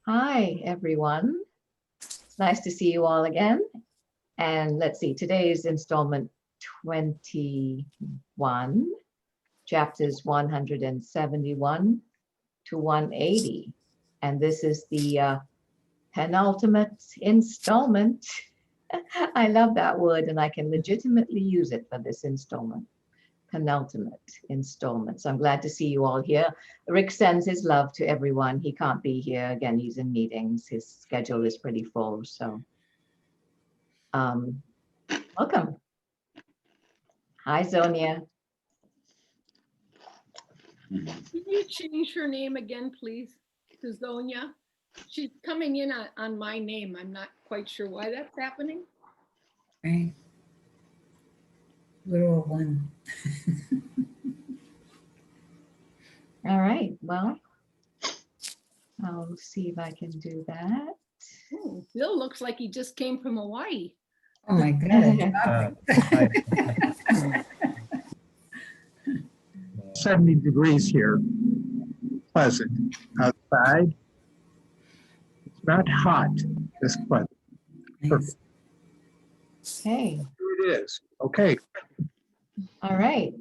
Hi, everyone. It's nice to see you all again. And let's see, today's installment 21, chapters 171 to 180. And this is the penultimate installment. I love that word, and I can legitimately use it for this installment. Penultimate installment. So I'm glad to see you all here. Rick sends his love to everyone. He can't be here. Again, he's in meetings. His schedule is pretty full. So welcome. Hi, Zonia. Can you change her name again, please, to Zonia? She's coming in on my name. I'm not quite sure why that's happening. Right. We're all one. All right. Well, I'll see if I can do that. Oh, Bill looks like he just came from Hawaii. Oh my God. 70 degrees here, pleasant. Outside, it's not hot, it's pleasant. Perfect. Okay. Here it is. Okay. All right.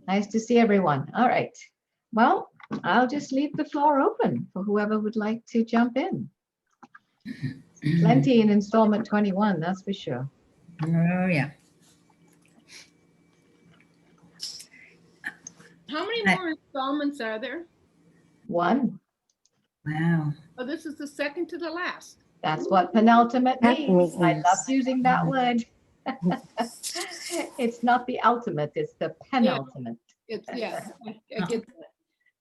Nice to see everyone. All right. Well, I'll just leave the floor open for whoever would like to jump in. Plenty in installment 21, that's for sure. Oh yeah. How many more installments are there? One. Wow. Oh, this is the second to the last. That's what penultimate means. I love using that word. It's not the ultimate, it's the penultimate. It's, yeah, I get that.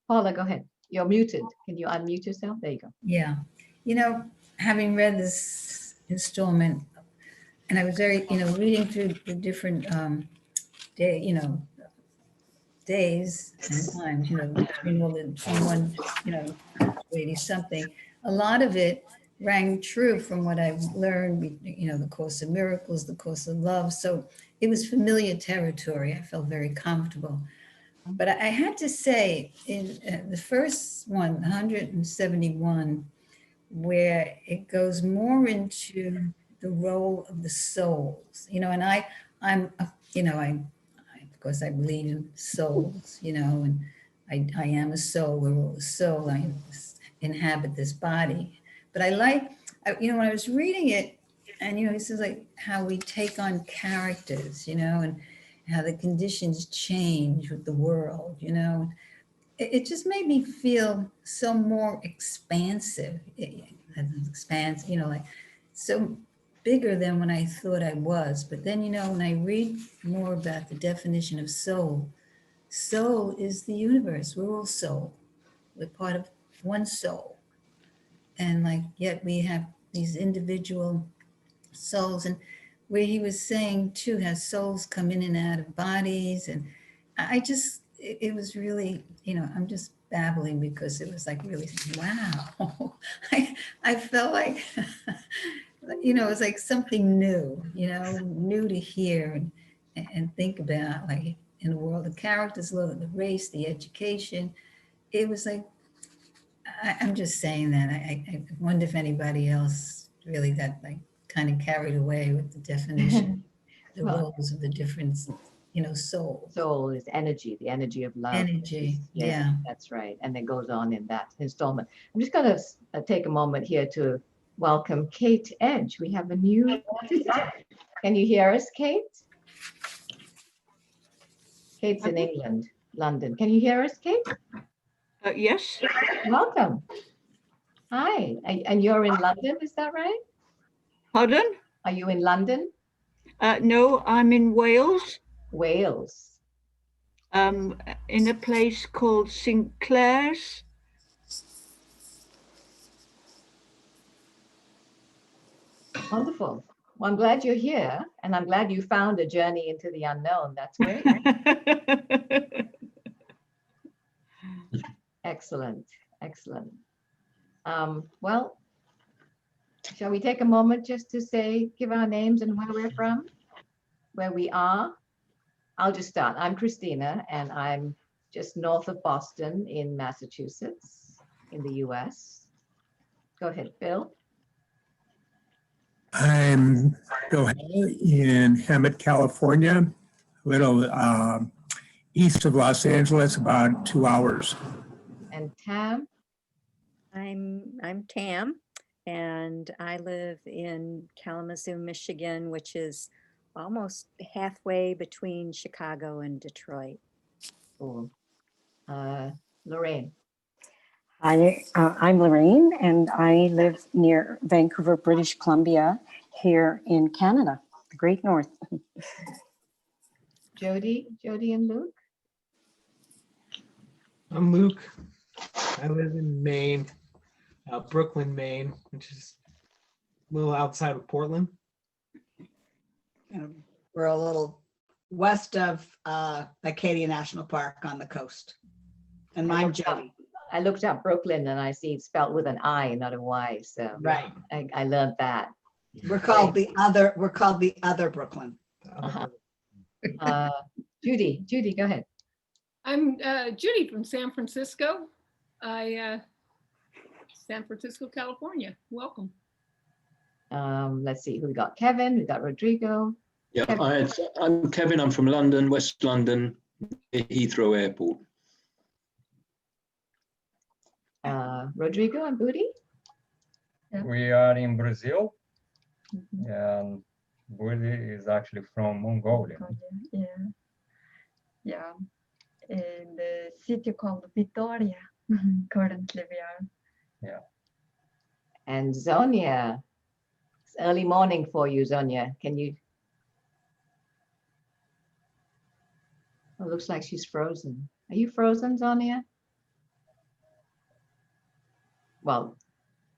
Paula, go ahead. You're muted. Can you unmute yourself? There you go. Yeah. You know, having read this installment, and I was very, reading through the different days and times, between all the 21, 80 something. A lot of it rang true from what I've learned, the Course of Miracles, the Course of Love. So it was familiar territory. I felt very comfortable. But I had to say, in the first one, 171, where it goes more into the role of the souls, and of course, I believe in souls, and I am a soul. We're all a soul. I inhabit this body. But I like, when I was reading it, and, he says like how we take on characters, and how the conditions change with the world, It just made me feel so more expansive, like so bigger than when I thought I was. But then, when I read more about the definition of soul, soul is the universe. We're all soul. We're part of one soul. And yet we have these individual souls. And where he was saying too, how souls come in and out of bodies. And it was really, I'm just babbling because it was really, wow. I felt like, it was like something new, new to hear and think about, in the world, the characters, the race, the education. It was like, I'm just saying that. I wonder if anybody else really got kind of carried away with the definition, the roles of the different, souls. Soul is energy, the energy of love. Energy, yeah. That's right. And it goes on in that installment. I'm just going to take a moment here to welcome Kate Edge. We have a new visitor. Can you hear us, Kate? Kate's in England, London. Can you hear us, Kate? Yes. Welcome. Hi. And you're in London, is that right? Pardon? Are you in London? No, I'm in Wales. Wales. In a place called St. Clair's. Wonderful. Well, I'm glad you're here, and I'm glad you found a journey into the unknown. That's great. Excellent. Excellent. Well, shall we take a moment just to give our names and where we're from, where we are? I'll just start. I'm Christina, and I'm just north of Boston in Massachusetts. in the US. Go ahead, Bill. I'm Bill in Hemet, California, a little east of Los Angeles, about 2 hours. And Tam. I'm Tam, and I live in Kalamazoo, Michigan, which is almost halfway between Chicago and Detroit. Cool. Lorraine. Hi, I'm Lorraine, and I live near Vancouver, British Columbia, here in Canada, the Great North. Jody and Luke. I'm Luke. I live in Maine, Brooklyn, Maine, which is a little outside of Portland. We're a little west of Acadia National Park on the coast. And I'm Jody. I looked up Brooklyn and I see it's spelled with an I, not a Y. So Right. I learned that. We're called the other Brooklyn. Judy, go ahead. I'm Judy from San Francisco. San Francisco, California. Welcome. Let's see who we got. Kevin, we got Rodrigo. Yeah, I'm Kevin. I'm from London, West London, near Heathrow Airport. Rodrigo and Booty. We are in Brazil, and Booty is actually from Mongolia. Yeah, in the city called Vitoria. Currently we are. Yeah. And Zonia. It's early morning for you, Zonia. Can you? Oh, looks like she's frozen. Are you frozen, Zonia? Well,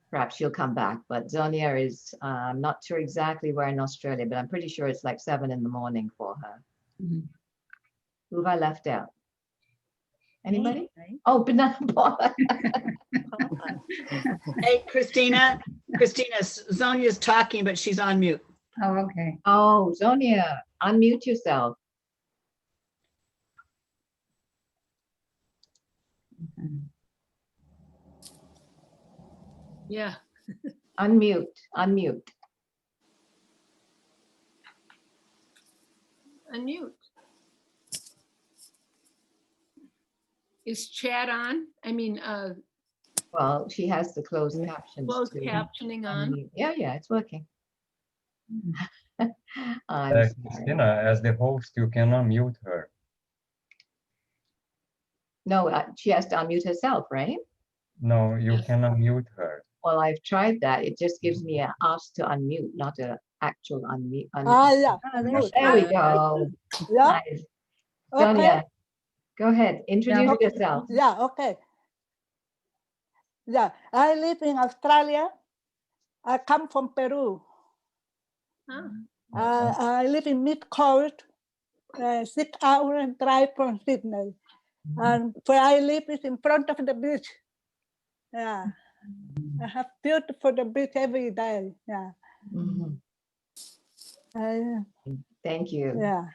perhaps she'll come back, but Zonia is, I'm not sure exactly where in Australia, but I'm pretty sure it's like 7 in the morning for her. Who have I left out? Anybody? Right? Oh, Banana Paula. Hey, Christina, Zonia's talking, but she's on mute. Oh, okay. Oh, Zonia, unmute yourself. Yeah. Unmute. Unmute. Is chat on? I mean, Well, she has the closed captions. closed too. captioning on. Yeah, it's working. I'm sorry. Christina, as the host, you can unmute her. No, she has to unmute herself, right? No, you can unmute her. Well, I've tried that. It just gives me a ask to unmute, not an actual unmute. Yeah. There we go. Yeah. Nice. Okay. Sonia, go ahead. Introduce yourself. Yeah. Okay. Yeah. I live in Australia. I come from Peru. Huh. I live in mid-coast, 6 hours drive from Sydney. And where I live is in front of the beach. Yeah. I have beautiful the beach every day. Yeah. Mhm. Thank you. Yeah.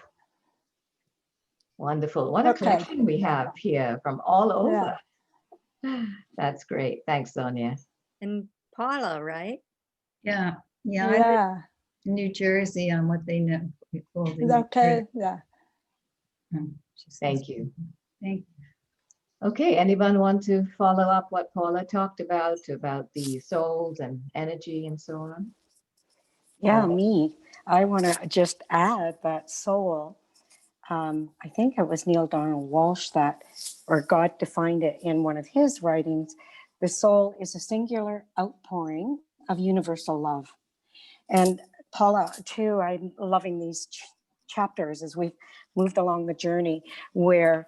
Wonderful. What a Okay. collection we have here from all over. That's great. Thanks, Sonia. And Paula, right? Yeah, yeah. I live Yeah. in New Jersey on what they know. we call the New Okay. Jersey. Yeah. She says, Thank you. Thank Okay, anyone want to follow up what Paula talked about the souls and energy and so on? Yeah, me. I want to just add that soul. I think it was Neil Donald Walsh that, or God defined it in one of his writings. The soul is a singular outpouring of universal love. And Paula, too, I'm loving these chapters as we've moved along the journey where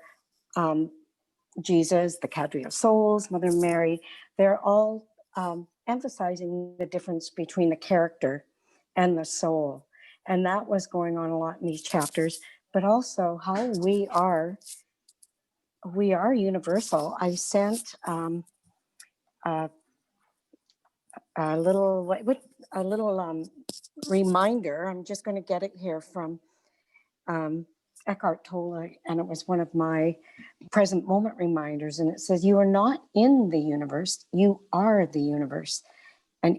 Jesus, the Cadre of Souls, Mother Mary, they're all emphasizing the difference between the character and the soul. And that was going on a lot in these chapters, but also how we are universal. I sent a little reminder. I'm just going to get it here from Eckhart Tolle, and it was one of my present moment reminders. And it says, you are not in the universe, you are the universe, an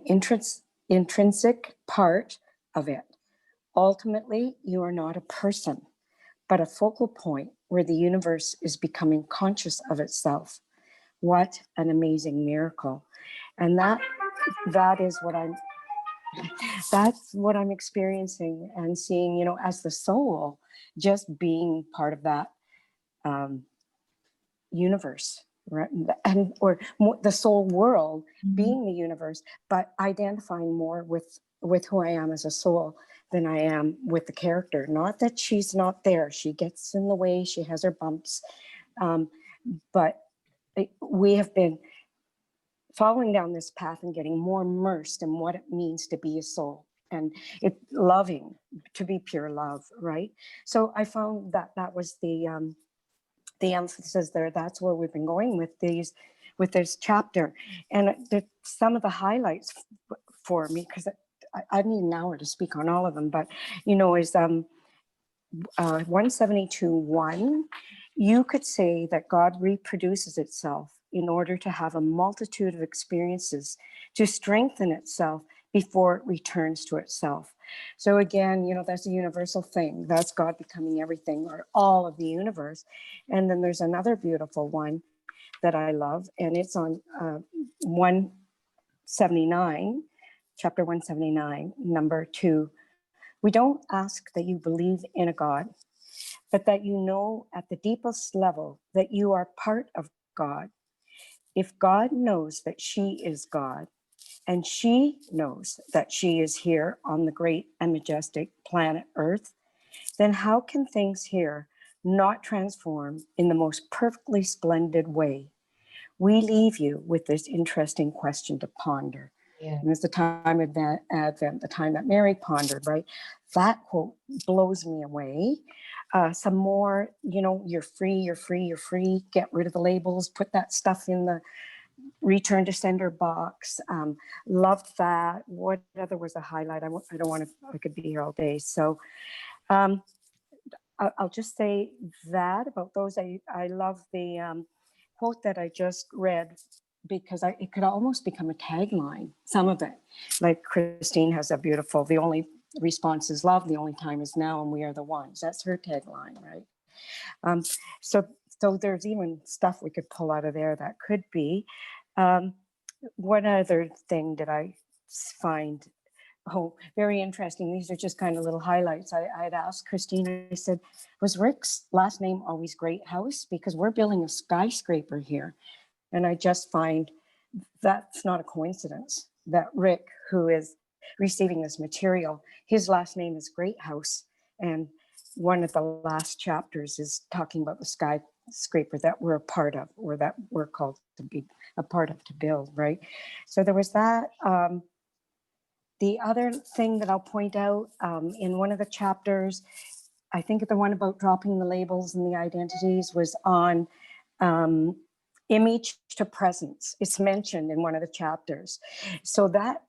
intrinsic part of it. Ultimately, you are not a person, but a focal point where the universe is becoming conscious of itself. What an amazing miracle. And that is what that's what I'm experiencing and seeing, you know, as the soul, just being part of that universe, right? And or the soul world being the universe, but identifying more with who I am as a soul than I am with the character. Not that she's not there. She gets in the way. She has her bumps. But we have been following down this path and getting more immersed in what it means to be a soul and it loving, to be pure love, right? So I found that that was the emphasis there. That's where we've been going with this chapter. And some of the highlights for me, because I need an hour to speak on all of them, but you know, is 172:1, you could say that God reproduces itself in order to have a multitude of experiences to strengthen itself before it returns to itself. So again, you know, that's a universal thing. That's God becoming everything or all of the universe. And then there's another beautiful one that I love, and it's on 179, chapter 179, number 2. We don't ask that you believe in a God, but that you know at the deepest level that you are part of God. If God knows that she is God, and she knows that she is here on the great and majestic planet Earth, then how can things here not transform in the most perfectly splendid way? We leave you with this interesting question to ponder. Yeah. And it's the time of Advent, the time that Mary pondered, right? That quote blows me away. Some more, you know, you're free, you're free, you're free. Get rid of the labels, put that stuff in the return to sender box. Loved that. What other was a highlight? I don't want to, I could be here all day. So I'll just say that about those. I love the quote that I just read because it could almost become a tagline, some of it. Like Christine has a beautiful, the only response is love, the only time is now, and we are the ones. That's her tagline, right? So there's even stuff we could pull out of there that could be. One other thing that I find very interesting. These are just kind of little highlights. I'd asked Christina, I said, was Rick's last name always Great House? Because we're building a skyscraper here. And I just find that's not a coincidence that Rick, who is receiving this material, his last name is Great House. And one of the last chapters is talking about the skyscraper that we're a part of, or that we're called to be a part of, to build, right? So there was that. The other thing that I'll point out in one of the chapters, I think the one about dropping the labels and the identities was on image to presence. It's mentioned in one of the chapters. So that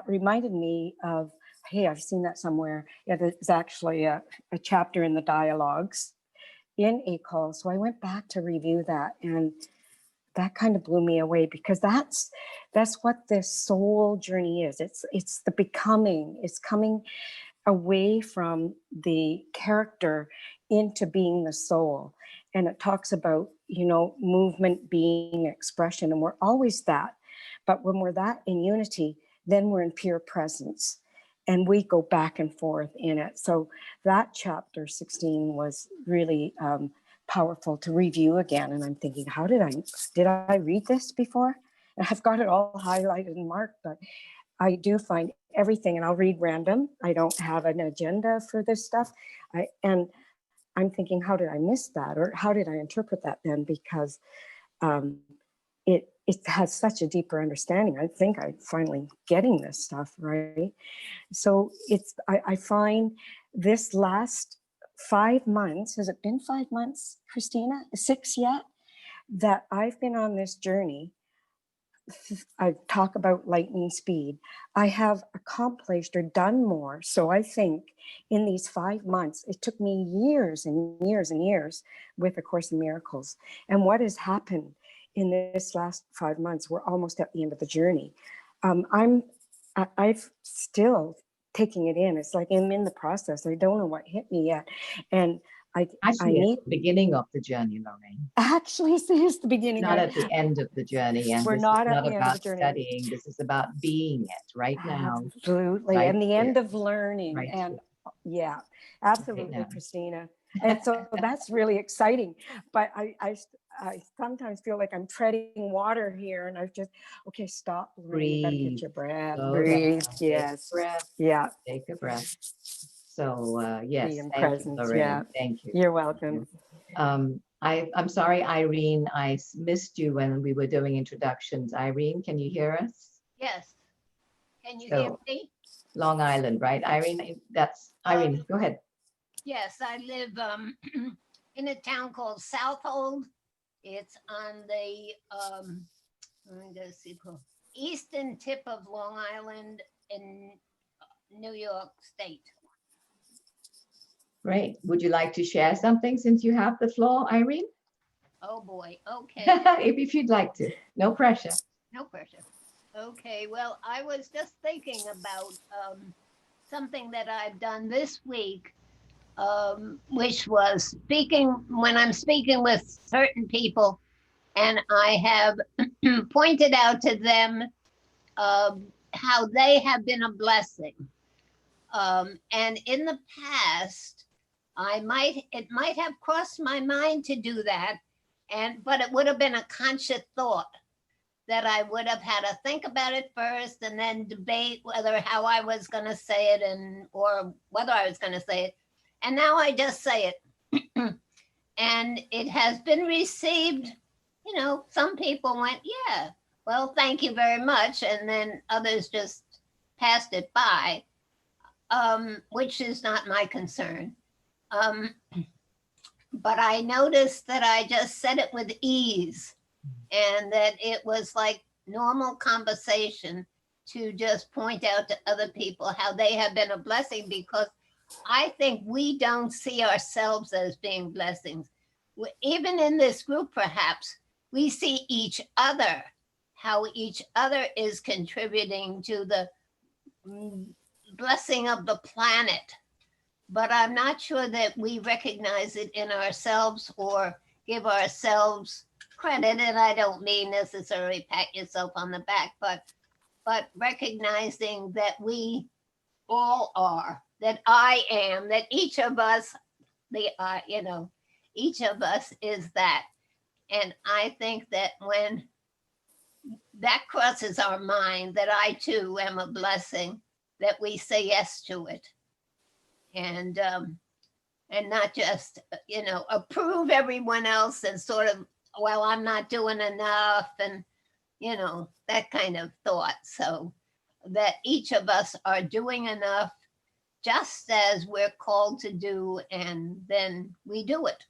reminded me of, hey, I've seen that somewhere. It's actually a chapter in the dialogues in ACOL. So I went back to review that, and that kind of blew me away, because that's what this soul journey is. It's the becoming. It's coming away from the character into being the soul. And it talks about, you know, movement, being, expression, and we're always that. But when we're that in unity, then we're in pure presence, and we go back and forth in it. So that chapter 16 was really powerful to review again. And I'm thinking, did I read this before? And I've got it all highlighted and marked, but I do find everything, and I'll read random. I don't have an agenda for this stuff. And I'm thinking, how did I miss that? Or how did I interpret that then? Because it has such a deeper understanding. I think I'm finally getting this stuff, right? So I find this last 5 months, has it been 5 months, Christina? 6 yet? That I've been on this journey I talk about lightning speed. I have accomplished or done more. So I think in these 5 months, it took me years and years and years with A Course in Miracles. And what has happened in this last 5 months, we're almost at the end of the journey. I've still taking it in. It's like I'm in the process. I don't know what hit me yet. And I Actually, need, at the beginning of the journey, Lorraine, actually, this is the beginning. not of at the end of the journey. And We're this is not at not the end of about the journey. studying. This is about being it right now. Absolutely. right And the end here, of learning. right And here, yeah, right absolutely, now. Christina. And so that's really exciting. But I sometimes feel like I'm treading water here and I've just, okay, stop. Lorraine, you gotta Breathe. get your breath. Slow Breathe. down. Take a Yes. breath. Yeah. Take a breath. So yes, Be in thank you, presence. Lorraine. Yeah. Thank you. You're welcome. I'm sorry, Irene, I missed you when we were doing introductions. Irene, can you hear us? Yes. Can you So, hear me? Long Island, right? Irene, that's Irene, go ahead. Yes, I live in a town called Southold. It's on the eastern tip of Long Island in New York State. Great. Would you like to share something since you have the floor, Irene? Oh boy. Okay. If you'd like to, no pressure. No pressure. Okay. Well, I was just thinking about something that I've done this week, which was speaking when I'm speaking with certain people, and I have pointed out to them how they have been a blessing. And in the past, it might have crossed my mind to do that, but it would have been a conscious thought that I would have had to think about it first and then debate how I was going to say it or whether I was going to say it. And now I just say it. And it has been received, some people went, yeah, well, thank you very much. And then others just passed it by, which is not my concern. But I noticed that I just said it with ease and that it was like normal conversation to just point out to other people how they have been a blessing, because I think we don't see ourselves as being blessings. Even in this group, perhaps, we see each other, how each other is contributing to the blessing of the planet. But I'm not sure that we recognize it in ourselves or give ourselves credit. And I don't mean necessarily pat yourself on the back, but recognizing that we all are, that I am, that each of us, each of us is that. And I think that when that crosses our mind, that I too am a blessing, that we say yes to it. And not just, approve everyone else and sort of, well, I'm not doing enough and, that kind of thought. So that each of us are doing enough just as we're called to do, and then we do it.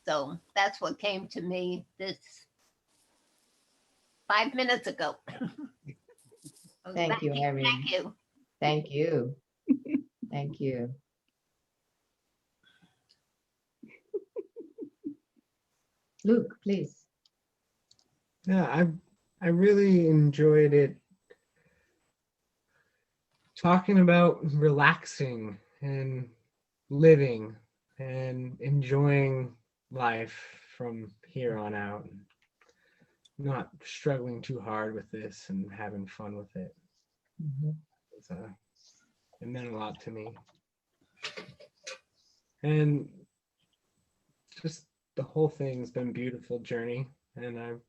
So that's what came to me this 5 minutes ago. Thank you, Irene. Thank you. Thank you. Thank you. Luke, please. Yeah, I really enjoyed it. Talking about relaxing and living and enjoying life from here on out. Not struggling too hard with this and having fun with it. It meant a lot to me. And just the whole thing's been a beautiful journey. And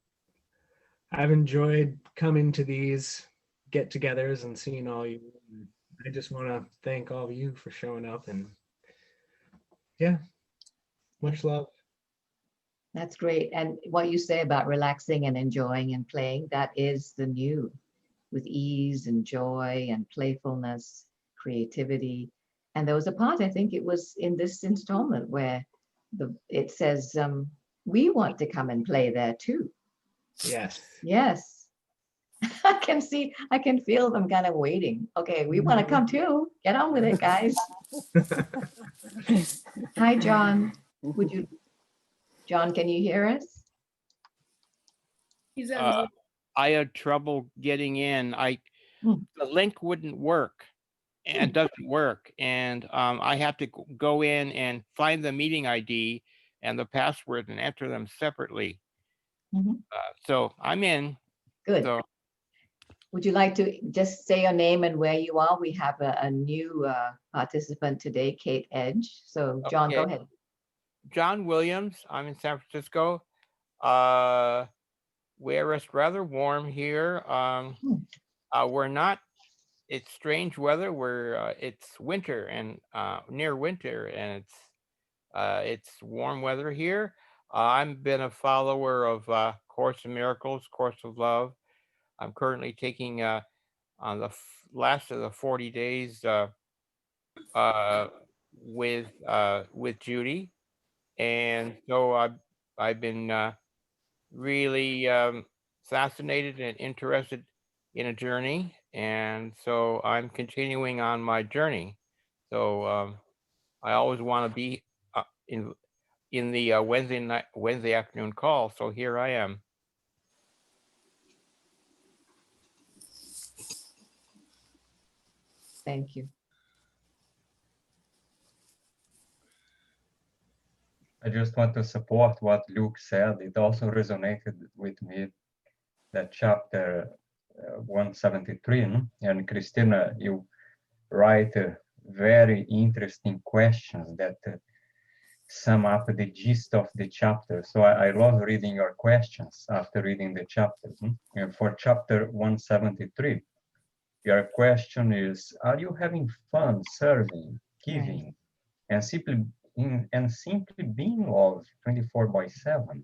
I've enjoyed coming to these get-togethers and seeing all you. And I just want to thank all of you for showing up, and yeah, much love. That's great. And what you say about relaxing and enjoying and playing, that is the new, with ease and joy and playfulness, creativity. And there was a part, I think it was in this installment, where it says, we want to come and play there too. Yes. Yes. I can feel them kind of waiting. Okay, we want to come too. Get on with it, guys. Hi, John. John, can you hear us? He's on mute. I had trouble getting in. Hmm. The link wouldn't work, and it doesn't work. And I have to go in and find the meeting ID and the password and enter them separately. Mhm. So I'm in. Good. So Would you like to just say your name and where you are? We have a new participant today, Kate Edge. So John, go Okay. ahead. John Williams. I'm in San Francisco. Where it's rather warm here. We're not. It's strange weather. It's winter and near winter, and it's warm weather here. I've been a follower of Course in Miracles, Course of Love. I'm currently taking on the last of the 40 days with Judy, and so I've been really fascinated and interested in a journey, and so I'm continuing on my journey. So I always want to be in the Wednesday afternoon call. So here I am. Thank you. I just want to support what Luke said. It also resonated with me, that chapter 173. And Christina, you write very interesting questions that sum up the gist of the chapter. So I love reading your questions after reading the chapter. And for chapter 173, your question is, are you having fun serving, giving, Right. and simply being loved 24/7?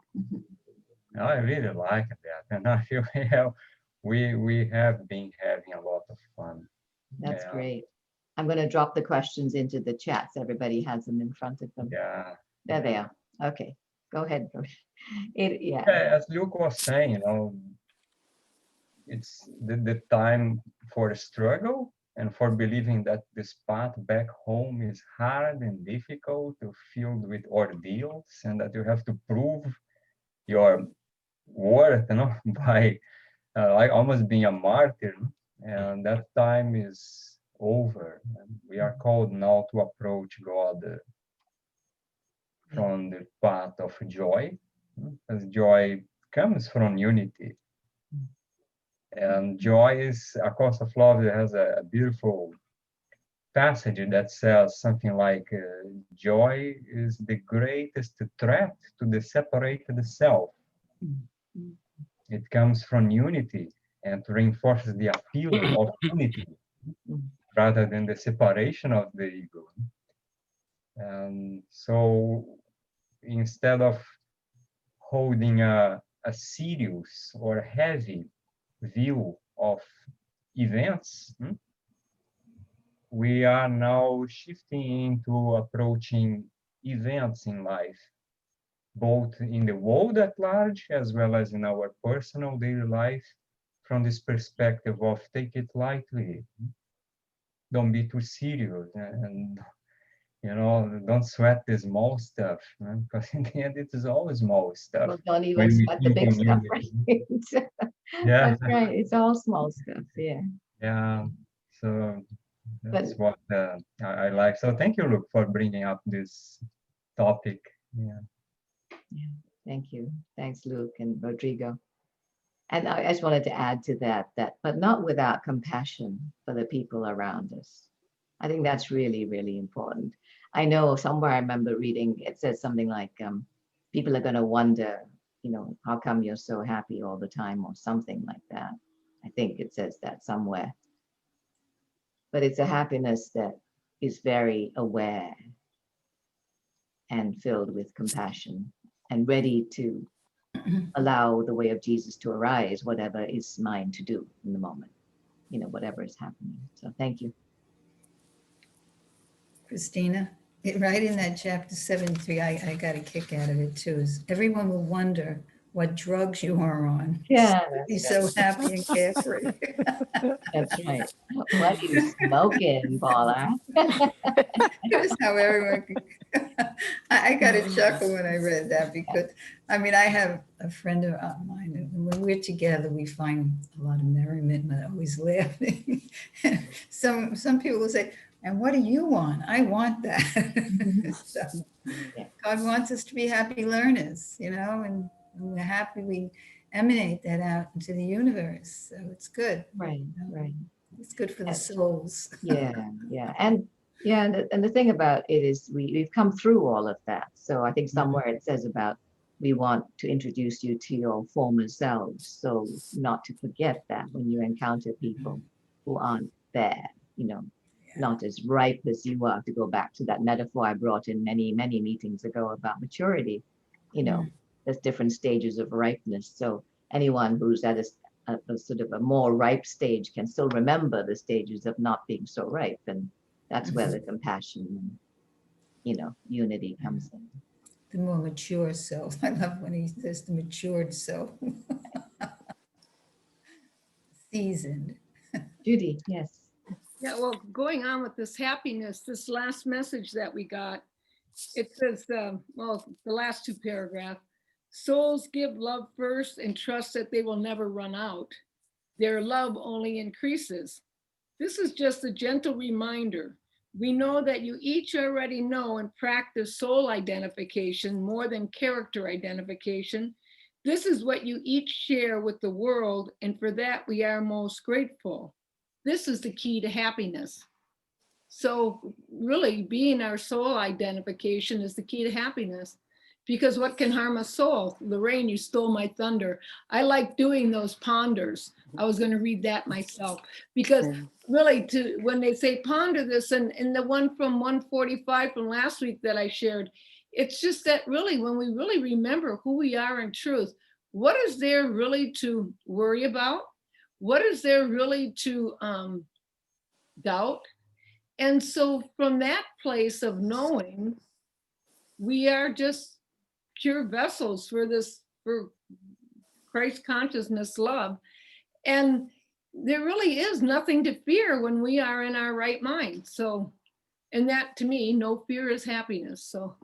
I really like that, and I feel we have been having a lot of fun. That's Yeah. great. I'm going to drop the questions into the chat so everybody has them in front of them. Yeah. There they are. Okay, go ahead. Yeah. As Luke was saying, it's the time for a struggle and for believing that this path back home is hard and difficult, filled with ordeals, and that you have to prove your worth, by like almost being a martyr. And that time is over. And we are called now to approach God from the path of joy, because joy comes from unity. And joy is a Course of Love that has a beautiful passage that says something like, joy is the greatest threat to the separated self. It comes from unity and reinforces the appeal of unity rather than the separation of the ego. And so instead of holding a serious or heavy view of events, we are now shifting into approaching events in life, both in the world at large as well as in our personal daily life, from this perspective of take it lightly, don't be too serious, and don't sweat the small stuff, because in the end it is always small stuff. Well, don't even when we sweat the think big on stuff, unity. right? Yeah. That's right. It's all small stuff. Yeah. Yeah. So that's But- what I like. So thank you, Luke, for bringing up this topic. Yeah. Yeah. Thank you. Thanks, Luke and Rodrigo. And I just wanted to add to that, but not without compassion for the people around us. I think that's really, really important. I know somewhere I remember reading, it says something like, people are going to wonder, how come you're so happy all the time, or something like that. I think it says that somewhere. But it's a happiness that is very aware and filled with compassion and ready to allow the way of Jesus to arise, whatever is mine to do in the moment, whatever is happening. So thank you. Christina, right in that chapter 73, I got a kick out of it too, is everyone will wonder what drugs you are on. Yeah, Be that's so right. happy and carefree. That's right. What are you smoking, Paula? Here's how everyone I got a chuckle when I read that because, I mean, I have a friend of mine, and when we're together, we find a lot of merriment and we're always laughing. Some people will say, and what do you want? I want that. So, Yeah. God wants us to be happy learners, you know, and we're happy we emanate that out into the universe. So it's good. Right, you know? right. It's good for the And- souls. Yeah, yeah. And the thing about it is we've come through all of that. So I think somewhere it says about we want to introduce you to your former selves. So not to forget that when you encounter people who aren't there, you know, not as ripe as you are, to go back to that metaphor I brought in many, many meetings ago about maturity. You know, there's different stages of ripeness. So anyone who's at a sort of a more ripe stage can still remember the stages of not being so ripe. And that's where the compassion and, you know, unity comes in. The more mature self. I love when he says the matured self. Seasoned. Judy, yes. Yeah, well, going on with this happiness, this last message that we got, it says, well, the last two paragraphs, souls give love first and trust that they will never run out. Their love only increases. This is just a gentle reminder. We know that you each already know and practice soul identification more than character identification. This is what you each share with the world, and for that we are most grateful. This is the key to happiness. So really being our soul identification is the key to happiness, because what can harm a soul? Lorraine, you stole my thunder. I like doing those ponders. I was going to read that myself, because really when they say ponder this, and the one from 145 from last week that I shared, it's just that really when we really remember who we are in truth, what is there really to worry about? What is there really to doubt? And so from that place of knowing, we are just pure vessels for this, for Christ consciousness love. And there really is nothing to fear when we are in our right mind. So, and that to me, no fear is happiness. So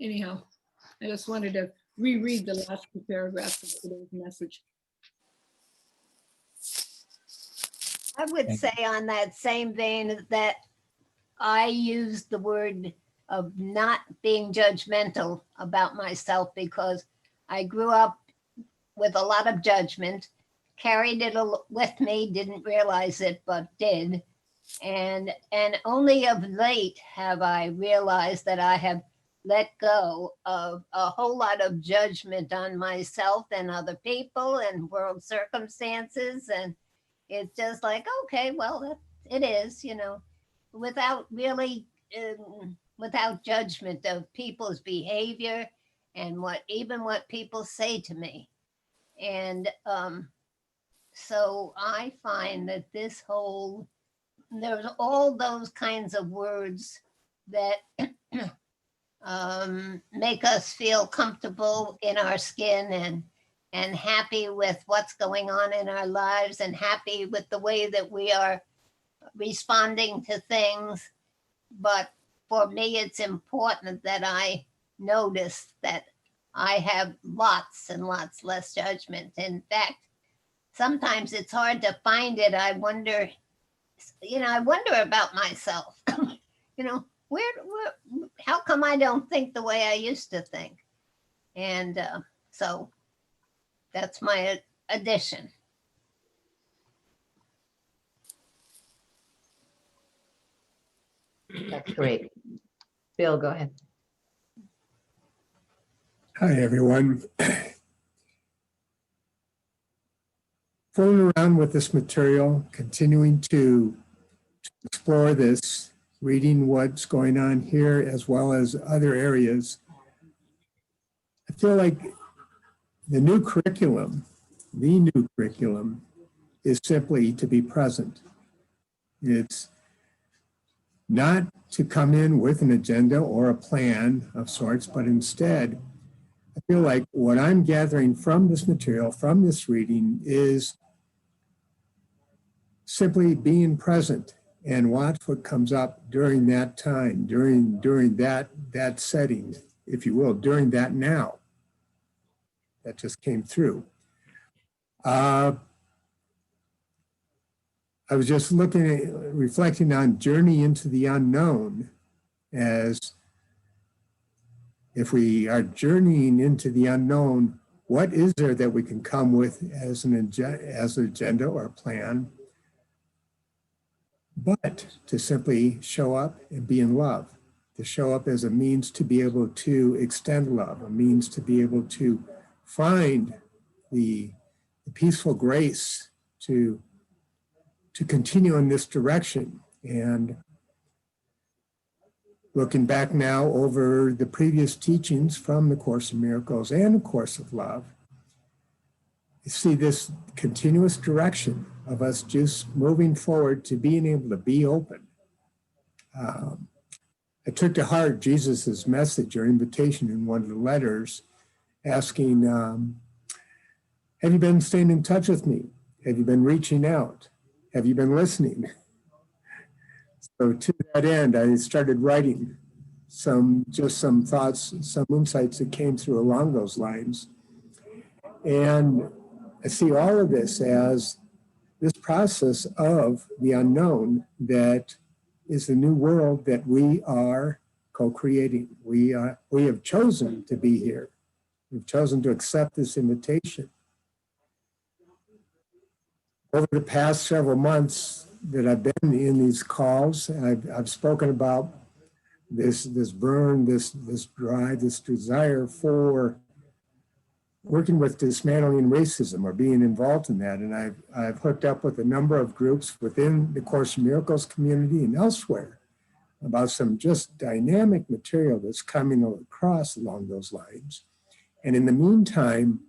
anyhow, I just wanted to reread the last two paragraphs of today's message. I would say on that same vein that I use the word of not being judgmental about myself, because I grew up with a lot of judgment, carried it with me, didn't realize it, but did. And only of late have I realized that I have let go of a whole lot of judgment on myself and other people and world circumstances. And it's just like, okay, well, it is, you know, without really, without judgment of people's behavior and even what people say to me. And so I find that there's all those kinds of words that make us feel comfortable in our skin and happy with what's going on in our lives and happy with the way that we are responding to things. But for me, it's important that I notice that I have lots and lots less judgment. In fact, sometimes it's hard to find it. I wonder about myself. You know, how come I don't think the way I used to think? And so that's my addition. That's great. Bill, go ahead. Hi, everyone. Fooling around with this material, continuing to explore this, reading what's going on here as well as other areas. I feel like the new curriculum is simply to be present. It's not to come in with an agenda or a plan of sorts, but instead I feel like what I'm gathering from this material, from this reading, is simply being present and watch what comes up during that time, during that setting, if you will, during that now that just came through. I was just reflecting on journey into the unknown, as if we are journeying into the unknown, what is there that we can come with as an agenda or a plan, but to simply show up and be in love, to show up as a means to be able to extend love, a means to be able to find the peaceful grace to continue in this direction. And looking back now over the previous teachings from the Course in Miracles and the Course of Love, you see this continuous direction of us just moving forward to being able to be open. I took to heart Jesus's message or invitation in one of the letters, asking, have you been staying in touch with me? Have you been reaching out? Have you been listening? So to that end, I started writing some thoughts, some insights that came through along those lines. And I see all of this as this process of the unknown that is the new world that we are co-creating. We have chosen to be here. We've chosen to accept this invitation. Over the past several months that I've been in these calls, I've spoken about this burn, this drive, this desire for working with dismantling racism or being involved in that. And I've hooked up with a number of groups within the Course in Miracles community and elsewhere about some just dynamic material that's coming across along those lines. And in the meantime,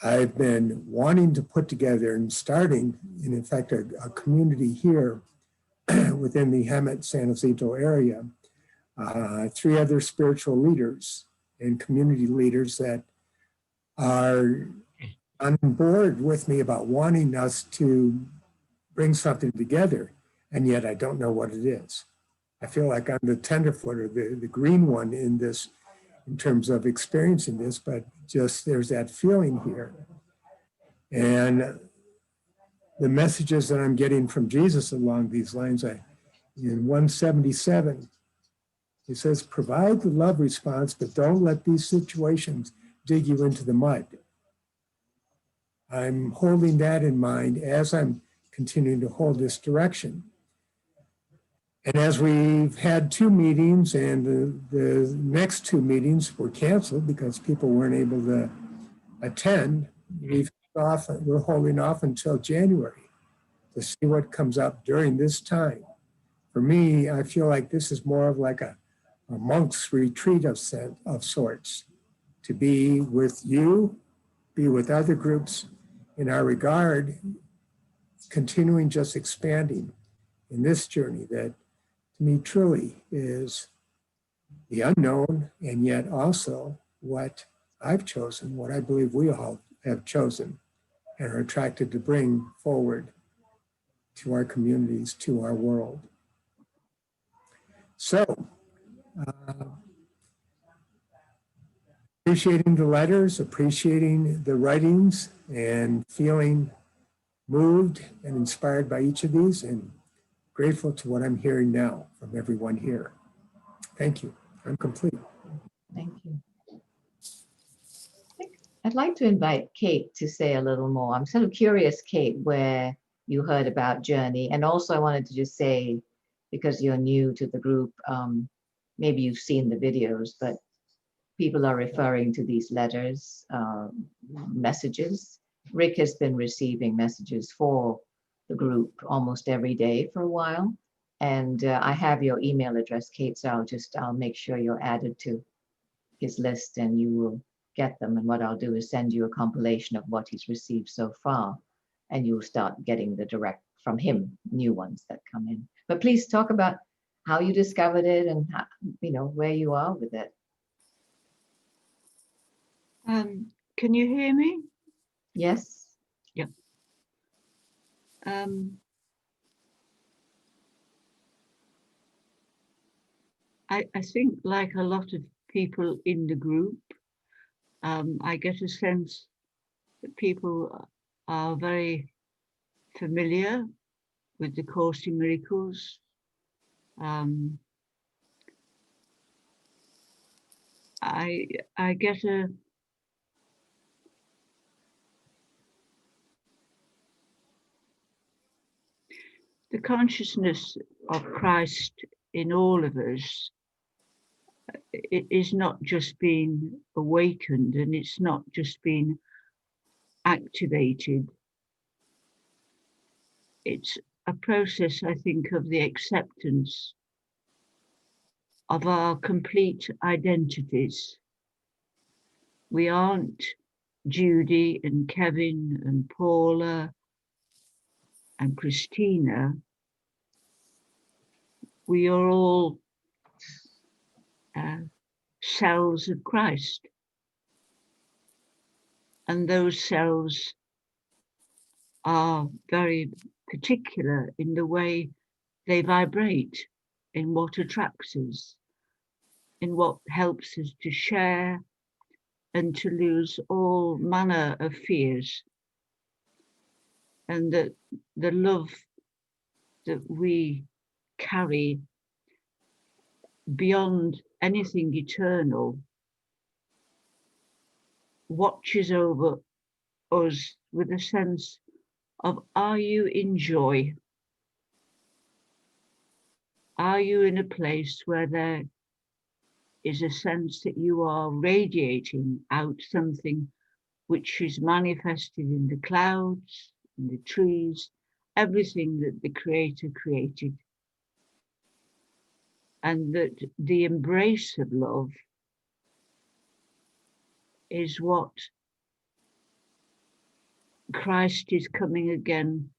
I've been wanting to put together and starting, and in fact, a community here within the Hemet San Jacinto area, 3 other spiritual leaders and community leaders that are on board with me about wanting us to bring something together, and yet I don't know what it is. I feel like I'm the tenderfoot or the green one in this, in terms of experiencing this, but just there's that feeling here. And the messages that I'm getting from Jesus along these lines, in 177, he says, provide the love response, but don't let these situations dig you into the mud. I'm holding that in mind as I'm continuing to hold this direction. And as we've had 2 meetings and the next 2 meetings were canceled because people weren't able to attend, we're holding off until January to see what comes up during this time. For me, I feel like this is more of like a monk's retreat of sorts, to be with you, be with other groups in our regard, continuing just expanding in this journey that to me truly is the unknown, and yet also what I've chosen, what I believe we all have chosen and are attracted to bring forward to our communities, to our world. So, appreciating the letters, appreciating the writings, and feeling moved and inspired by each of these, and grateful to what I'm hearing now from everyone here. Thank you. I'm complete. Thank you. I'd like to invite Kate to say a little more. I'm sort of curious, Kate, where you heard about Journey. And also I wanted to just say, because you're new to the group, maybe you've seen the videos, but people are referring to these letters, messages. Rick has been receiving messages for the group almost every day for a while. And I have your email address, Kate, so I'll make sure you're added to his list and you will get them. And what I'll do is send you a compilation of what he's received so far, and you'll start getting the direct from him, new ones that come in. But please talk about how you discovered it and how, where you are with it. Can you hear me? Yes. I think, like a lot of people in the group, I get a sense that people are very familiar with the Course in Miracles. I get the consciousness of Christ in all of us. It is not just being awakened, and it's not just being activated. It's a process, I think, of the acceptance of our complete identities. We aren't Judy and Kevin and Paula and Christina. We are all cells of Christ. And those cells are very particular in the way they vibrate, in what attracts us, in what helps us to share and to lose all manner of fears. And that the love that we carry beyond anything eternal watches over us with a sense of, are you in joy? Are you in a place where there is a sense that you are radiating out something which is manifested in the clouds, in the trees, everything that the Creator created? And that the embrace of love is what Christ is coming again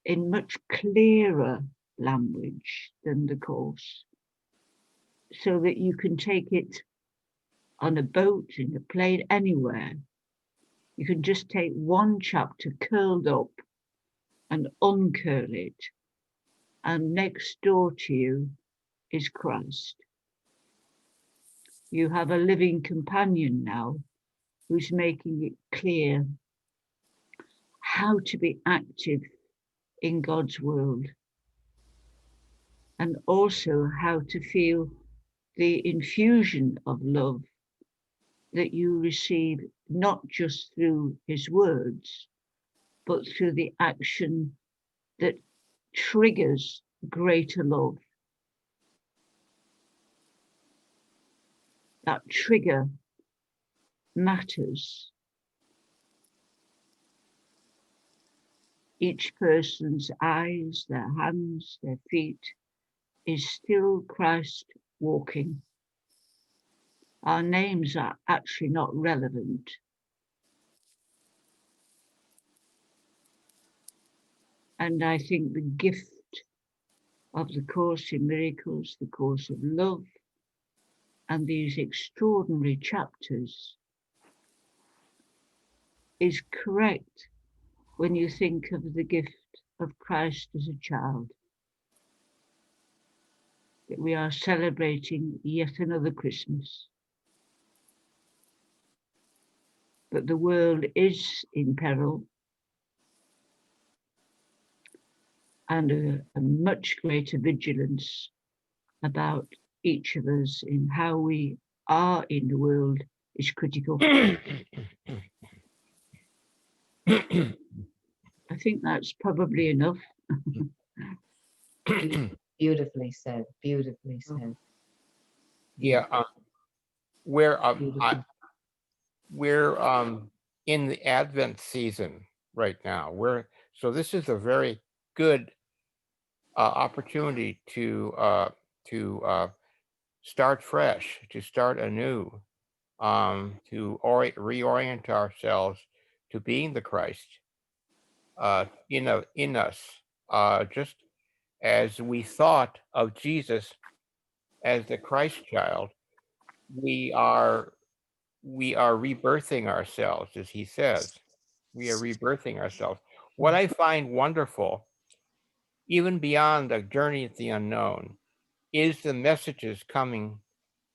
in much clearer language than the Course, so that you can take it on a boat, in a plane, anywhere. You can just take one chapter curled up and uncurl it, and next door to you is Christ. You have a living companion now who's making it clear how to be active in God's world, and also how to feel the infusion of love that you receive, not just through his words, but through the action that triggers greater love. That trigger matters. Each person's eyes, their hands, their feet is still Christ walking. Our names are actually not relevant. And I think the gift of the Course in Miracles, the Course of Love, and these extraordinary chapters is correct when you think of the gift of Christ as a child. That we are celebrating yet another Christmas. But the world is in peril, and a much greater vigilance about each of us in how we are in the world is critical. I think that's probably enough. Beautifully said. Beautifully said. Yeah, we're in the Advent season right now. So this is a very good opportunity to start fresh, to start anew, to reorient ourselves to being the Christ in us, just as we thought of Jesus as the Christ child. We are we are rebirthing ourselves, as he says. We are rebirthing ourselves. What I find wonderful, even beyond the journey at the unknown, is the messages coming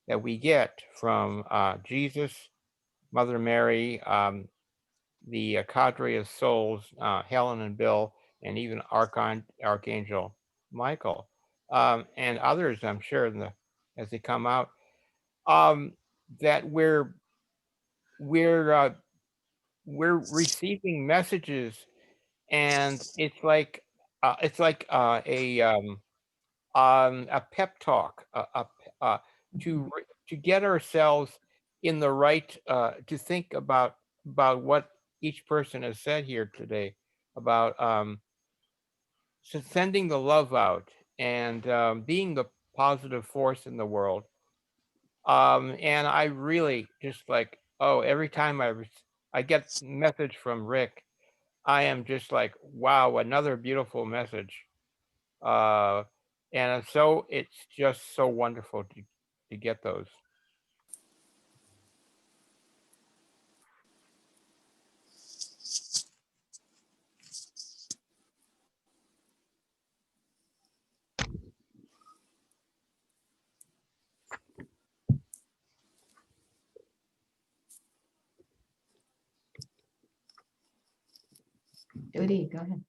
that we get from Jesus, Mother Mary, the cadre of souls, Helen and Bill, and even Archangel Michael, and others, I'm sure, as they come out, that we're receiving messages, and it's like a pep talk, to get ourselves in the right, to think about what each person has said here today about sending the love out and being the positive force in the world. And I really just like, oh, every time I get a message from Rick, I am just like, wow, another beautiful message. And so it's just so wonderful to get those. Judy, go ahead.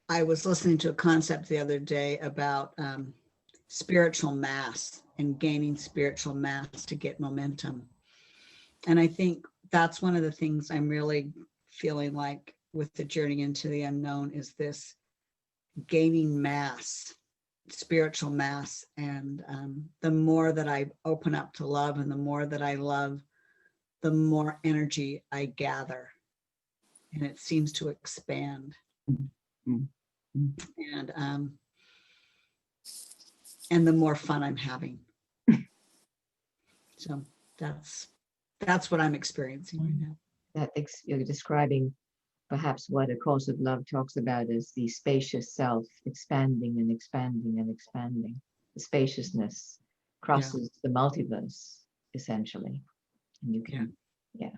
I was listening to a concept the other day about spiritual mass and gaining spiritual mass to get momentum. And I think that's one of the things I'm really feeling like with the journey into the unknown is this gaining mass, spiritual mass. And the more that I open up to love and the more that I love, the more energy I gather. And it seems to expand. And the more fun I'm having. So that's what I'm experiencing right now. You're describing perhaps what A Course of Love talks about is the spacious self expanding and expanding and expanding. The spaciousness crosses the multiverse, essentially. And you can, yeah.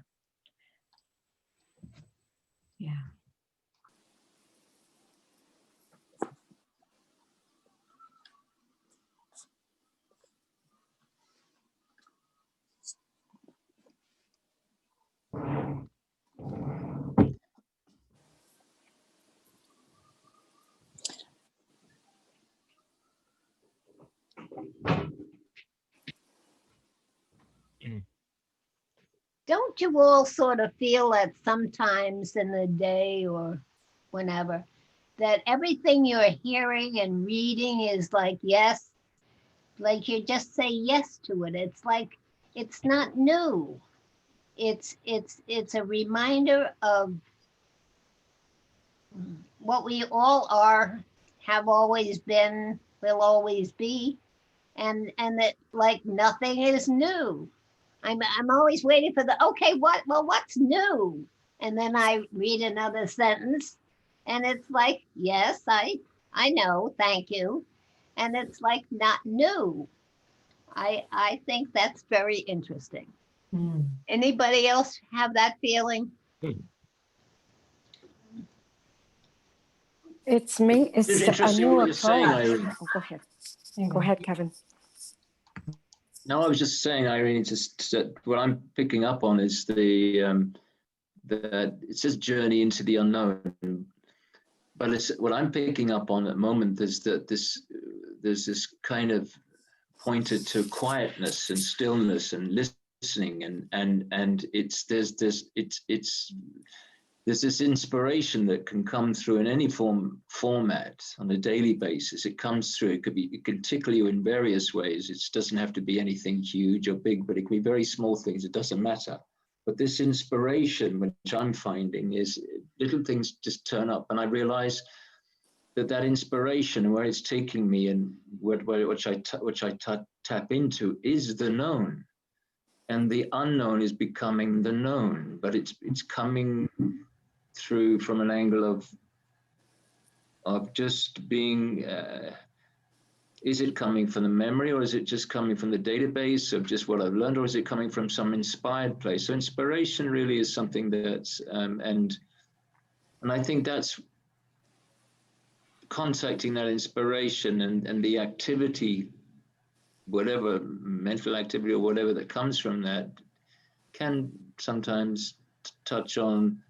Don't you all sort of feel that sometimes in the day or whenever, that everything you're hearing and reading is like, yes, like you just say yes to it. It's like, it's not new. It's a reminder of what we all are, have always been, will always be, and that like nothing is new. I'm always waiting for the, okay, what's new? And then I read another sentence and it's like, yes, I know, thank you. And it's like not new. I think that's very interesting. Anybody else have that feeling? It's me. It's a interesting new what you're saying, approach. Irene. Oh, go ahead. Go ahead, Kevin. No, I was just saying, Irene, just what I'm picking up on is the it says journey into the unknown, but it's what I'm picking up on at the moment is that there's this kind of pointed to quietness and stillness and listening, and there's this inspiration that can come through in any format on a daily basis. It comes through. It can tickle you in various ways. It doesn't have to be anything huge or big, but it can be very small things. It doesn't matter. But this inspiration, which I'm finding, is little things just turn up, and I realize that inspiration, where it's taking me, and which I tap into, is the known, and the unknown is becoming the known. But it's coming through from an angle of just being is it coming from the memory, or is it just coming from the database of just what I've learned, or is it coming from some inspired place? So inspiration really is something that's, and I think that's contacting that inspiration and the activity, whatever mental activity or whatever that comes from that, can sometimes touch on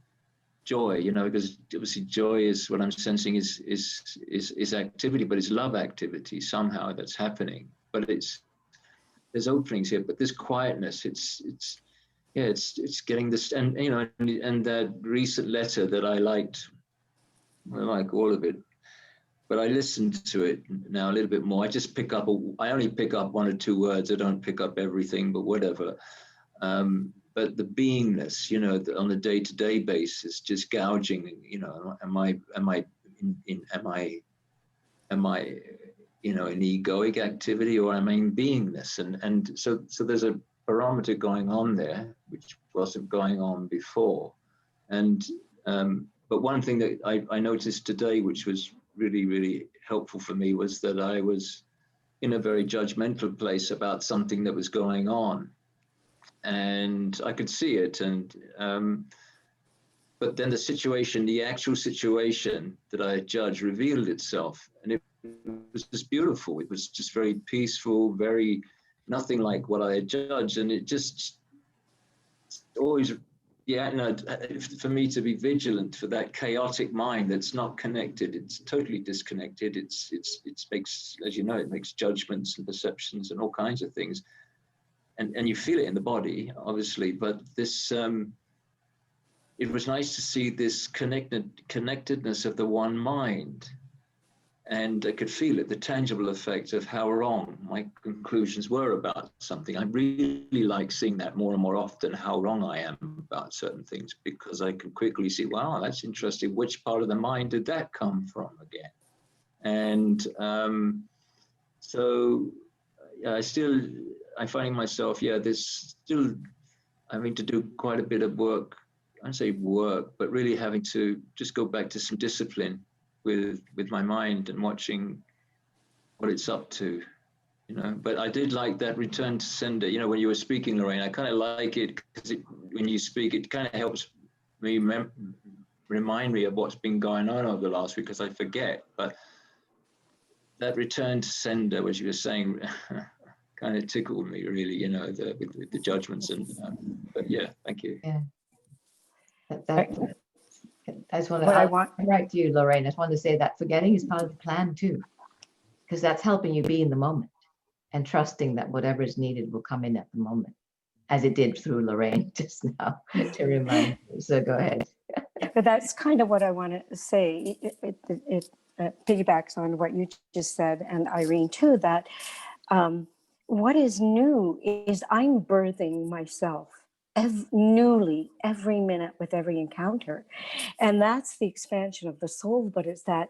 joy, you know, because obviously joy is what I'm sensing is activity, but it's love activity somehow that's happening. But there's openings here, but this quietness, it's getting this, and you know, and that recent letter that I liked, I like all of it, but I listened to it now a little bit more. I just pick up, I only pick up one or two words. I don't pick up everything, but whatever. But the beingness, you know, on a day-to-day basis, just gouging, you know, am I, you know, in egoic activity, or am I in beingness? And so there's a barometer going on there, which wasn't going on before. And, but one thing that I noticed today, which was really, really helpful for me, was that I was in a very judgmental place about something that was going on. And I could see it. And, but then the situation, the actual situation that I judged revealed itself. And it was just beautiful. It was just very peaceful, very, nothing like what I had judged. And it just always, yeah, no, for me to be vigilant for that chaotic mind that's not connected, it's totally disconnected. It makes, as you know, it makes judgments and perceptions and all kinds of things. And you feel it in the body, obviously, but this, it was nice to see this connectedness of the one mind. And I could feel it, the tangible effect of how wrong my conclusions were about something. I really like seeing that more and more often, how wrong I am about certain things, because I can quickly see, wow, that's interesting. Which part of the mind did that come from again? And so I'm finding myself, there's still having to do quite a bit of work. I don't say work, but really having to just go back to some discipline with my mind and watching what it's up to, you know. But I did like that return to sender, you know, when you were speaking, Lorraine. I kind of like it because when you speak, it kind of helps me remind me of what's been going on over the last week, because I forget. But that return to sender, which you were saying, kind of tickled me, really, you know, with the judgments. And but yeah, thank you. Yeah. I just want What I to, want, right to you, Lorraine. I just wanted to say that forgetting is part of the plan too, because that's helping you be in the moment and trusting that whatever is needed will come in at the moment, as it did through Lorraine just now to remind you. So go ahead. but that's kind of what I want to say. It piggybacks on what you just said, and Irene too, that what is new is I'm birthing myself newly every minute with every encounter. And that's the expansion of the soul, but it's that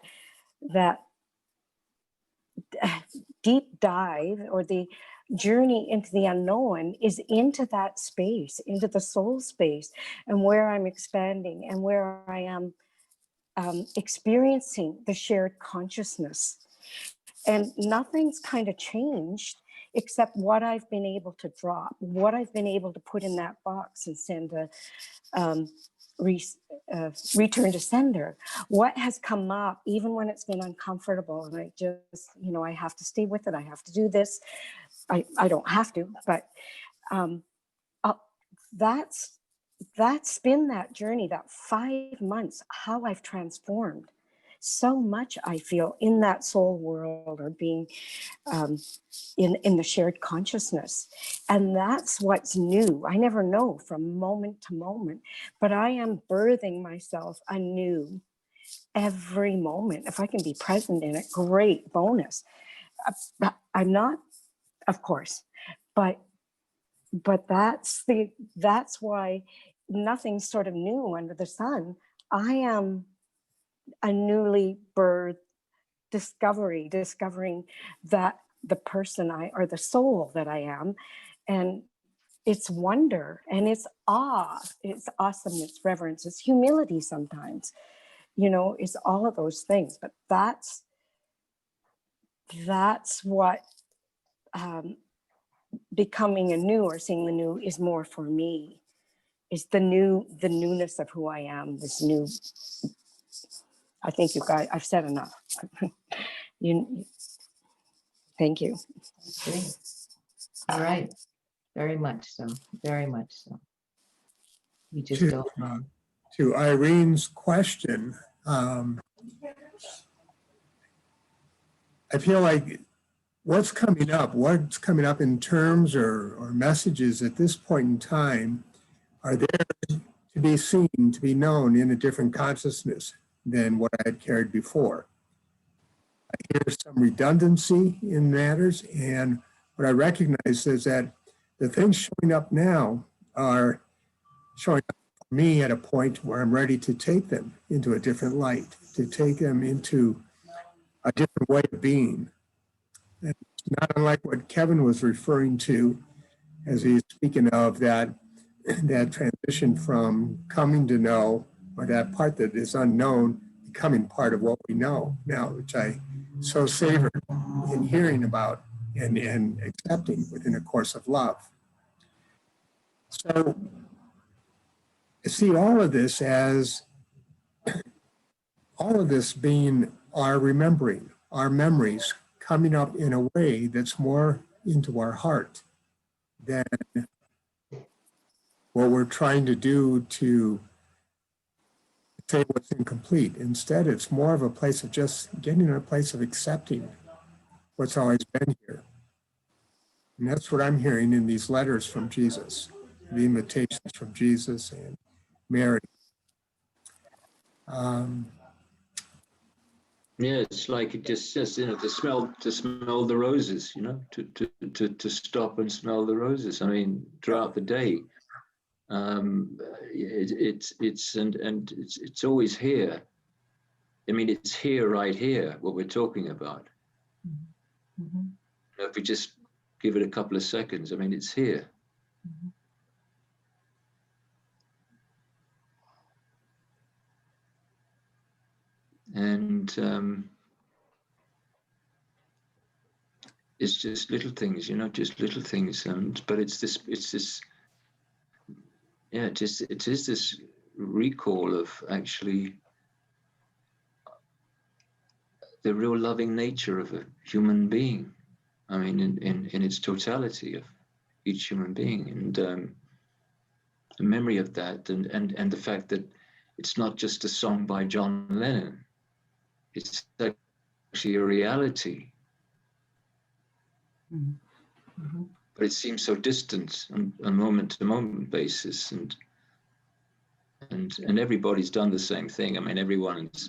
deep dive, or the journey into the unknown, is into that space, into the soul space, and where I'm expanding and where I am experiencing the shared consciousness. And nothing's kind of changed except what I've been able to drop, what I've been able to put in that box and send a return to sender. What has come up, even when it's been uncomfortable, and I just, you know, I have to stay with it. I have to do this. I don't have to, but that's been that journey, that 5 months, how I've transformed so much. I feel in that soul world, or being in the shared consciousness. And that's what's new. I never know from moment to moment, but I am birthing myself anew every moment. If I can be present in it, great bonus. I'm not, of course, but that's why nothing's sort of new under the sun. I am a newly birthed discovering that the person or the soul that I am. And it's wonder, and it's awe, it's awesome, it's reverence, it's humility sometimes, you know, it's all of those things. But that's what becoming anew or seeing the new is more for me, is the newness of who I am, this new. I think you guys, I've said enough. Thank you. Okay. All right. Very much so. Very much so. We just To, don't know. to Irene's question, I feel like what's coming up in terms or messages at this point in time are there to be seen, to be known in a different consciousness than what I had carried before. I hear some redundancy in matters, and what I recognize is that the things showing up now are showing up for me at a point where I'm ready to take them into a different light, to take them into a different way of being. And it's not unlike what Kevin was referring to as he's speaking of that transition from coming to know, or that part that is unknown, becoming part of what we know now, which I so savored in hearing about and accepting within a course of love. So I see all of this being our remembering, our memories coming up in a way that's more into our heart than what we're trying to do to say what's incomplete. Instead, it's more of a place of just getting in a place of accepting what's always been here. And that's what I'm hearing in these letters from Jesus, the invitations from Jesus and Mary. Yeah, it's like it just says, to smell the roses, to stop and smell the roses. I mean, throughout the day, it's always here. I mean, it's here, right here, what we're talking about. Mm-hmm. If we just give it a couple of seconds, I mean, it's here. Mm-hmm. And it's just little things, just little things. But it is this recall of actually the real loving nature of a human being. I mean, in its totality of each human being, and the memory of that, and the fact that it's not just a song by John Lennon, it's actually a reality. Mm-hmm. But it seems so distant on a moment-to-moment basis, and everybody's done the same thing. I mean, everyone's,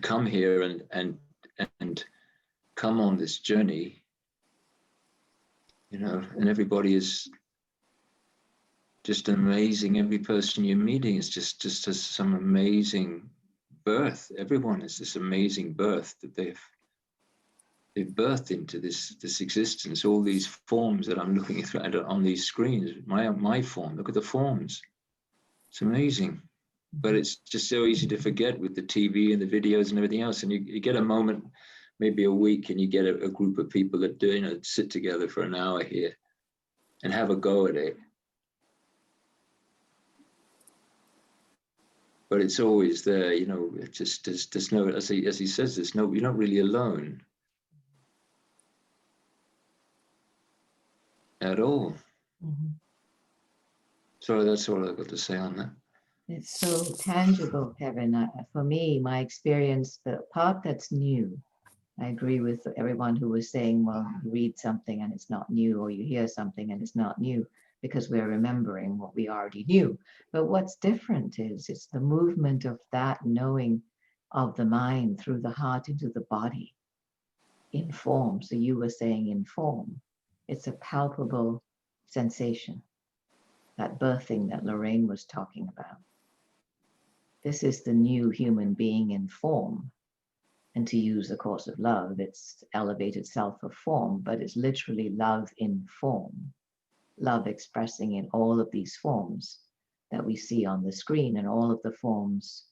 come here and come on this journey, and everybody is just amazing. Every person you're meeting is just has some amazing birth. Everyone has this amazing birth that they've birthed into this existence. All these forms that I'm looking at on these screens, my form. Look at the forms. It's amazing, but it's just so easy to forget with the TV and the videos and everything else. And you get a moment, maybe a week, and you get a group of people that do, sit together for an hour here and have a go at it. But it's always there, it just, there's no, as he says, you're not really alone at all. Mm-hmm. So that's all I've got to say on that. It's so tangible, Kevin. For me, my experience, the part that's new, I agree with everyone who was saying, well, you read something and it's not new, or you hear something and it's not new, because we're remembering what we already knew. But what's different is it's the movement of that knowing of the mind through the heart into the body in form. So you were saying in form. It's a palpable sensation, that birthing that Lorraine was talking about. This is the new human being in form. And to use the course of love, it's elevated self of form, but it's literally love in form. Love expressing in all of these forms that we see on the screen, and all of the forms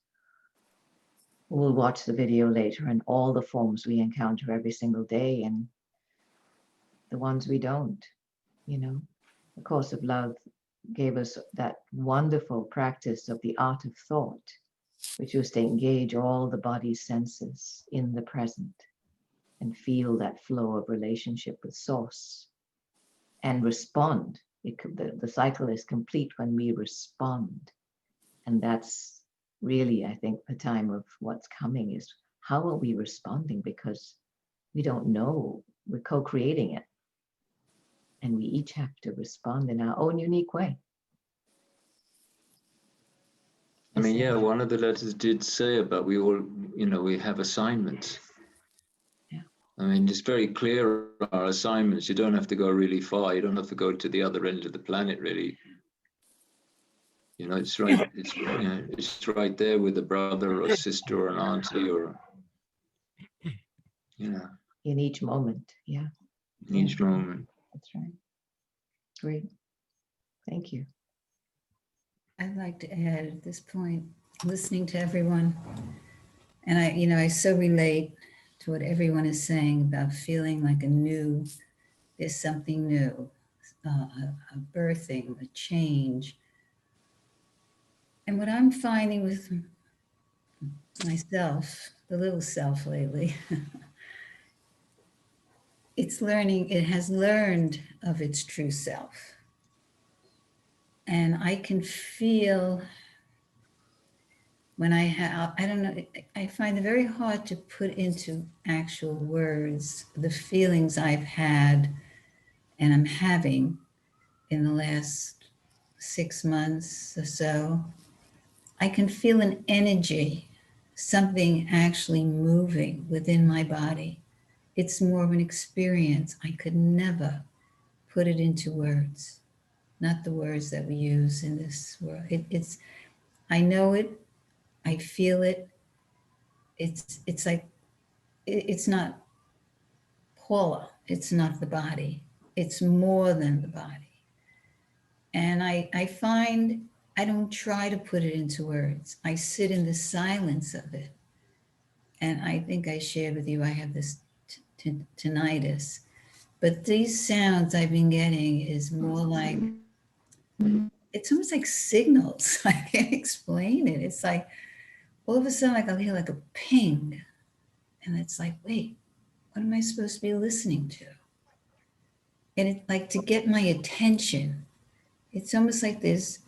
We'll watch the video later, and all the forms we encounter every single day and the ones we don't, you know. The Course of Love gave us that wonderful practice of the art of thought, which was to engage all the body's senses in the present and feel that flow of relationship with Source and respond. The cycle is complete when we respond. And that's really, I think, the time of what's coming is how are we responding? Because we don't know. We're co-creating it. And we each have to respond in our own unique way. I mean, yeah, one of the letters did say about we all, you know, we have assignments. Yeah. I mean, it's very clear our assignments. You don't have to go really far. You don't have to go to the other end of the planet, really. You know, it's right. It's, you know, it's right there with a brother or sister or an auntie or, you know. In each moment, yeah. In each moment. That's right. Great. Thank you. I'd like to add at this point, listening to everyone, and I so relate to what everyone is saying about feeling like there's something new, a birthing, a change. And what I'm finding with myself, the little self lately, it has learned of its true self. And I can feel when I don't know, I find it very hard to put into actual words the feelings I've had and I'm having in the last 6 months or so. I can feel an energy, something actually moving within my body. It's more of an experience. I could never put it into words, not the words that we use in this world. I know it, I feel it. It's like, it's not Paula, it's not the body. It's more than the body. And I find I don't try to put it into words. I sit in the silence of it. And I think I shared with you, I have this tinnitus. But these sounds I've been getting is more like, it's almost like signals. I can't explain it. It's like, all of a sudden, like I'll hear like a ping. And it's like, wait, what am I supposed to be listening to? And it's like to get my attention. It's almost like there's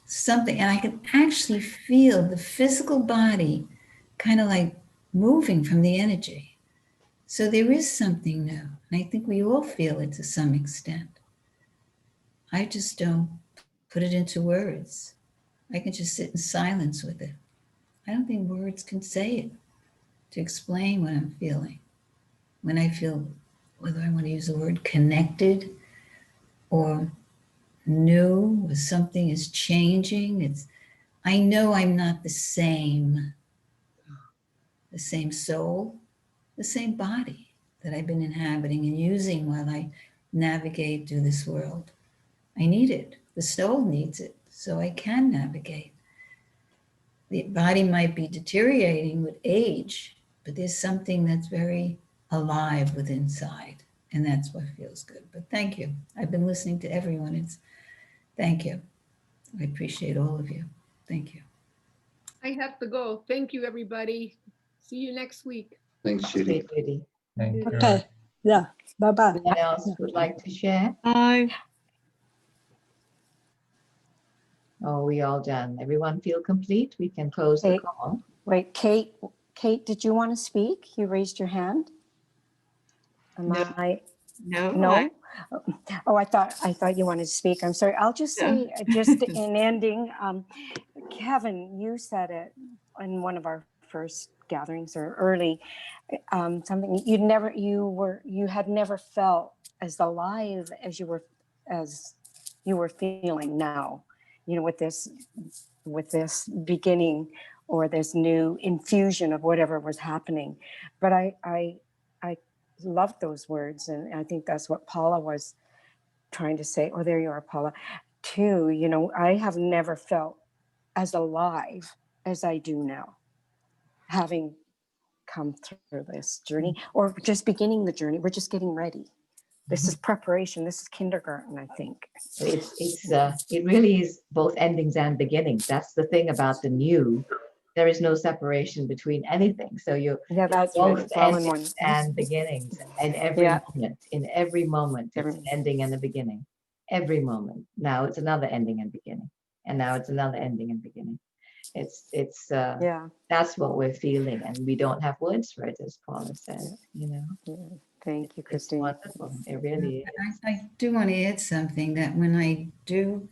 something, and I can actually feel the physical body kind of like moving from the energy. So there is something new. And I think we all feel it to some extent. I just don't put it into words. I can just sit in silence with it. I don't think words can say it to explain what I'm feeling. When I feel, whether I want to use the word connected or new, or something is changing, I know I'm not the same soul, the same body that I've been inhabiting and using while I navigate through this world. I need it. The soul needs it so I can navigate. The body might be deteriorating with age, but there's something that's very alive within inside, and that's what feels good. But thank you. I've been listening to everyone. Thank you. I appreciate all of you. Thank you. I have to go. Thank you, everybody. See you next week. Thanks, Judy. Judy. Thank you. Okay, yeah, bye-bye. Anyone else would like to share? Bye. Oh, we all done? Everyone feel complete? We can close the Hey. call. Wait, Kate, did you want to speak? You raised your hand. Am No. I? No, No? Oh, I thought you wanted to speak. I'm sorry. I'll just say, just in ending, Kevin, you said it in one of our first gatherings or early, something you had never felt as alive as you were feeling now, with this beginning or this new infusion of whatever was happening. But I loved those words, and I think that's what Paula was trying to say. Oh, there you are, Paula, too. I have never felt as alive as I do now. having come through this journey, or just beginning the journey. We're just getting ready. This is preparation. This is kindergarten, I think. It really is both endings and beginnings. That's the thing about the new. There is no separation between anything. So you That's both right. It's all in one. endings and beginnings, and every moment, in every moment, it's an ending and a beginning. Every moment. Now it's another ending and beginning, and now it's another ending and beginning. That's what we're feeling, and we don't have words for it, as Paula said. Thank you, Christine. It's wonderful. It really is. I do want to add something, that when I do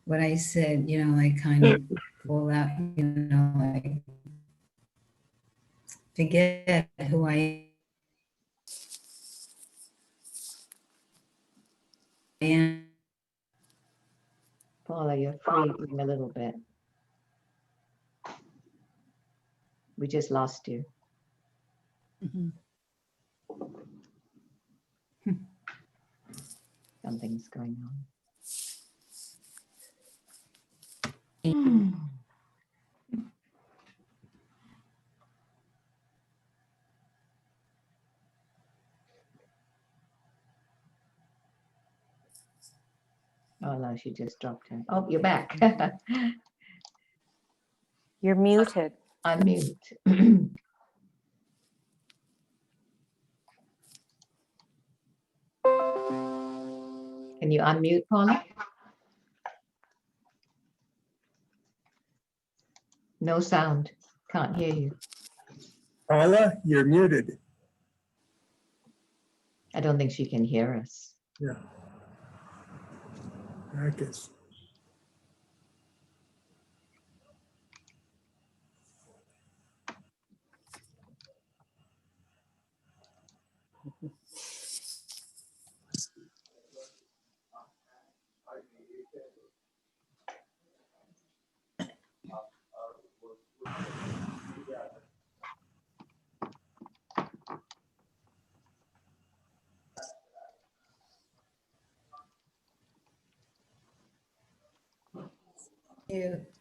what I said, I kind of fall out, I forget who I am. Paula, you're freezing a little bit. We just lost you. Something's going on. Oh no, she just dropped her. Oh, you're back. You're muted. Unmute. Can you unmute, Paula? No sound. Can't hear you. Paula, you're muted. I don't think she can hear us. Yeah. I guess.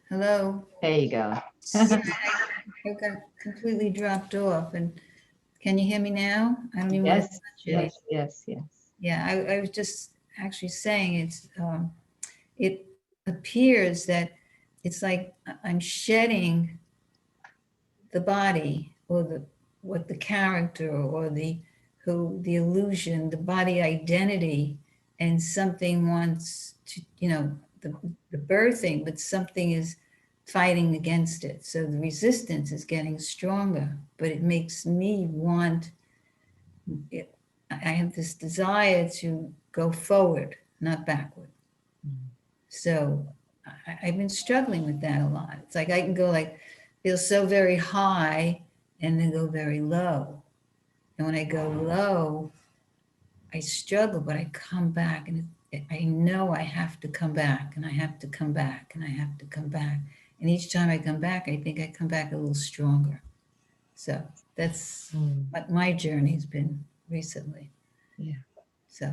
Hello. There you go. I got completely dropped off. And can you hear me now? I don't even want to touch it. Yes. Yeah, I was just actually saying it appears that it's like I'm shedding the body, or what the character, or the illusion, the body identity, and something wants to, the birthing, but something is fighting against it. So the resistance is getting stronger, but it makes me want it. I have this desire to go forward, not backward. So I've been struggling with that a lot. It's like I can go feel so very high and then go very low. And when I go low, I struggle, but I come back, and I know I have to come back, and I have to come back, and I have to come back. And each time I come back, I think I come back a little stronger. So that's what my journey's been recently. Yeah. So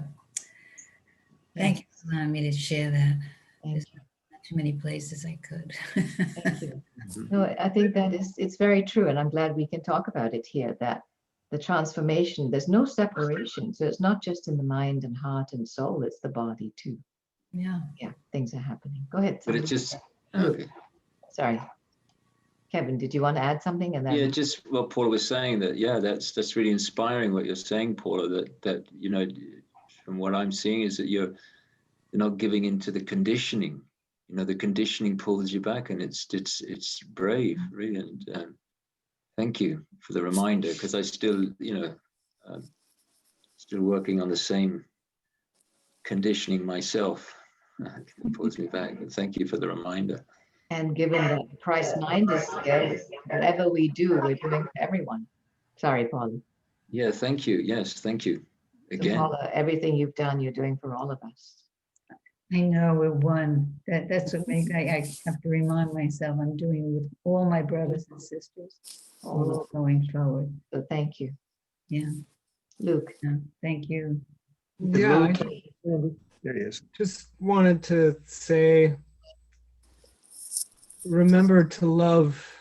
thank you for allowing me to share that. There's not too many places I could. Thank you. No, I think that it's very true, and I'm glad we can talk about it here, that the transformation, there's no separation. So it's not just in the mind and heart and soul, it's the body too. Yeah. Yeah, things are happening. Go ahead. But it's just, okay. Sorry. Kevin, did you want to add something? And then yeah, just what Paula was saying, that that's really inspiring what you're saying, Paula, that from what I'm seeing is that you're not giving into the conditioning. The conditioning pulls you back, and it's brave, really. And thank you for the reminder, because I still, still working on the same conditioning myself. It pulls me back. But thank you for the reminder. And given that the Christ mind is here, whatever we do, we're doing for everyone. Sorry, Paula. Yeah, thank you. Yes, thank you. Again. So Paula, everything you've done, you're doing for all of us. I know we're one. That's what makes I have to remind myself I'm doing with all my brothers and sisters, all going forward. So thank you. Yeah. Luke. Yeah, thank you. Yeah, There he is. just wanted to say, remember to love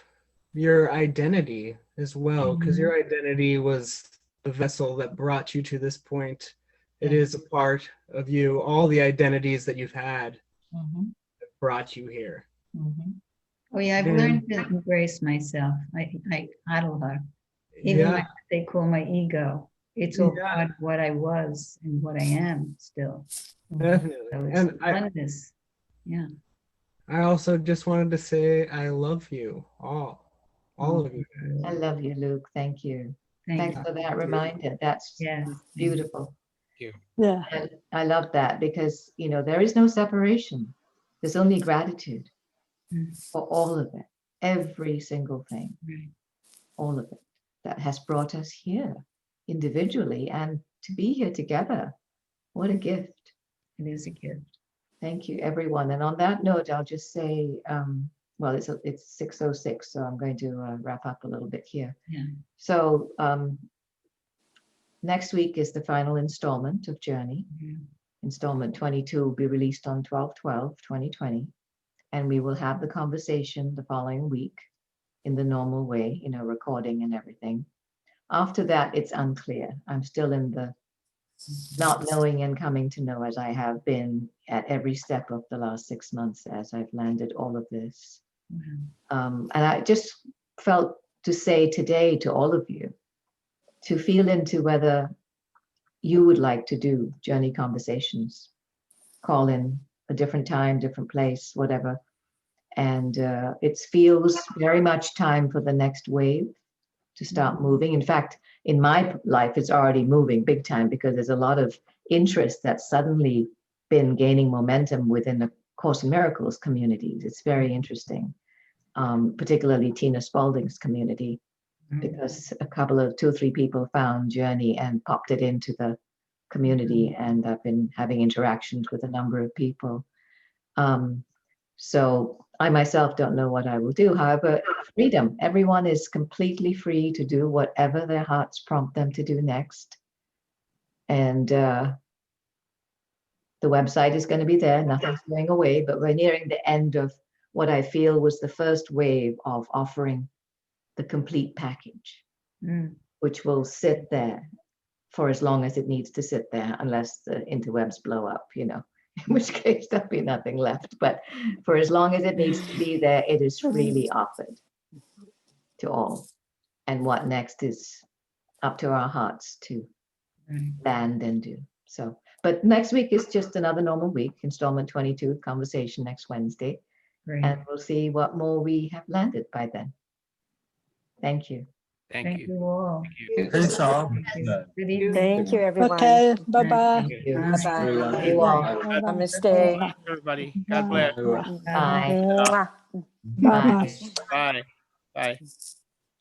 your identity as well, because Mhm. your identity was the vessel that brought you to this point. It Yeah. is a part of you. All the identities that you've had Mhm. brought you here. Mhm. Oh yeah, I've And- learned to embrace myself. I coddle her. Even Yeah, they call my ego. It's all Yeah. part of what I was and what I am still. definitely. So it's And oneness. Yeah. I also just wanted to say I love you all of you. I love you, Luke. Thank you. Thank Thanks you. for that reminder. That's Yes. beautiful. Yeah. And I love that because, you know, there is no separation. There's only gratitude Mm. for all of it, every single thing, Right. all of it that has brought us here individually and to be here together. What a gift. It is a gift. Thank you, everyone. And on that note, I'll just say, well, it's 6:06, so I'm going to wrap up a little bit here. Yeah. So next week is the final installment of Journey. Mhm. Installment 22 will be released on 12/12/2020, and we will have the conversation the following week in the normal way, you know, recording and everything. After that, it's unclear. I'm still in the not knowing and coming to know, as I have been at every step of the last 6 months as I've landed all of this. Mhm. And I just felt to say today to all of you to feel into whether you would like to do journey conversations, call in a different time, different place, whatever. And it feels very much time for the next wave to start moving. In fact, in my life, it's already moving big time because there's a lot of interest that's suddenly been gaining momentum within the Course in Miracles communities. It's very interesting, particularly Tina Spalding's community, because a couple of 2 or 3 people found Journey and popped it into the community, and I've been having interactions with a number of people. So I myself don't know what I will do. However, freedom. Everyone is completely free to do whatever their hearts prompt them to do next. And the website is going to be there. Nothing's going away, but we're nearing the end of what I feel was the first wave of offering the complete package, which will sit there for as long as it needs to sit there, unless the interwebs blow up, you know, in which case there'll be nothing left. But for as long as it needs to be there, it is freely offered to all. And what next is up to our hearts to land and do. So, but next week is just another normal week, installment 22, conversation next Wednesday. Great. And we'll see what more we have landed by then. Thank you. Thank you all. Thanks all. Good evening. Thank you, everyone. Okay. Bye-bye. Bye-bye. Everyone. You all. Namaste. Everybody, God bless. Bye. Mwah. Bye-bye. Bye. Bye.